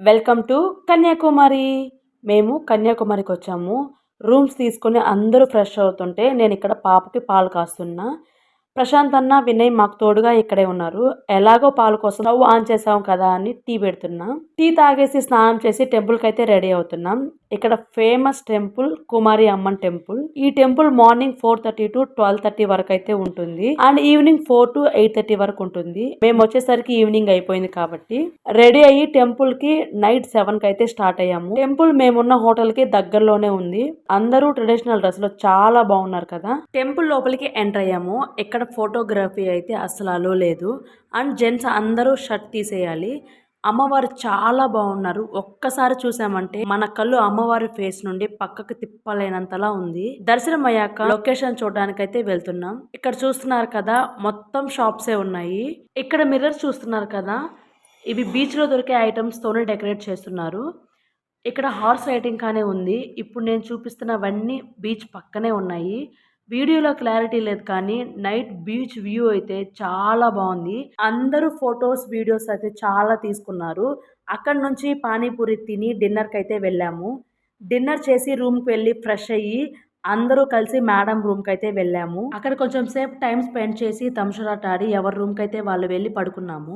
Welcome to Kanyakumari. మేము కన్యాకుమారికి వచ్చాము. Rooms తీసుకొని అందరూ ఫ్రెష్ అవుతుంటే నేను ఇక్కడ పాపకి పాలు కాస్తున్నా. ప్రశాంత్ అన్న, వినయ్ మాకు తోడుగా ఇక్కడే ఉన్నారు. ఎలాగో పాలు కోసం స్టవ్ ఆన్ చేసాం కదా అని టీ పెడుతున్నా. టీ తాగేసి స్నానం చేసి టెంపుల్కి అయితే రెడీ అవుతున్నాం. ఇక్కడ ఫేమస్ టెంపుల్ కుమారి అమ్మన్ టెంపుల్. ఈ టెంపుల్ మార్నింగ్ 4:30 to 12:30 వరకు అయితే ఉంటుంది అండ్ ఈవినింగ్ 4 to 8:30 వరకు ఉంటుంది. మేము వచ్చేసరికి ఈవినింగ్ అయిపోయింది కాబట్టి రెడీ అయ్యి టెంపుల్ కి నైట్ 7 కి అయితే స్టార్ట్ అయ్యాము. టెంపుల్ మేమున్న హోటల్ కి దగ్గరలోనే ఉంది. అందరూ ట్రెడిషనల్ డ్రెస్ లో చాలా బాగున్నారు కదా. టెంపుల్ లోపలికి ఎంటర్ అయ్యాము. ఇక్కడ ఫోటోగ్రఫీ అయితే అసలు అలో లేదు అండ్ జెంట్స్ అందరూ షర్ట్ తీసేయాలి. అమ్మవారు చాలా బాగున్నారు. ఒక్కసారి చూసామంటే మన కళ్ళు అమ్మవారి ఫేస్ నుండి పక్కకు తిప్పలేనంతలా ఉంది. దర్శనం అయ్యాక లొకేషన్ చూడడానికి అయితే వెళ్తున్నాం. ఇక్కడ చూస్తున్నారు కదా, మొత్తం షాప్సే ఉన్నాయి. ఇక్కడ మిర్రర్స్ చూస్తున్నారు కదా, ఇవి బీచ్ లో దొరికే ఐటమ్స్ తోనే డెకరేట్ చేస్తున్నారు. ఇక్కడ హార్స్ రైడింగ్ కానే ఉంది. ఇప్పుడు నేను చూపిస్తున్నవన్నీ బీచ్ పక్కనే ఉన్నాయి. వీడియోలో క్లారిటీ లేదు కానీ నైట్ బీచ్ వ్యూ అయితే చాలా బాగుంది. అందరూ ఫొటోస్ వీడియోస్ అయితే చాలా తీసుకున్నారు. అక్కడ నుంచి పానీపూరి తిని డిన్నర్కి అయితే వెళ్ళాము. డిన్నర్ చేసి రూమ్కి వెళ్ళి ఫ్రెష్ అయ్యి అందరూ కలిసి మేడం రూమ్కి అయితే వెళ్ళాము. అక్కడ కొంచెం సేపు టైం స్పెండ్ చేసి తమ్షరాట్ ఆడి ఎవరి రూమ్కి అయితే వాళ్ళు వెళ్ళి పడుకున్నాము.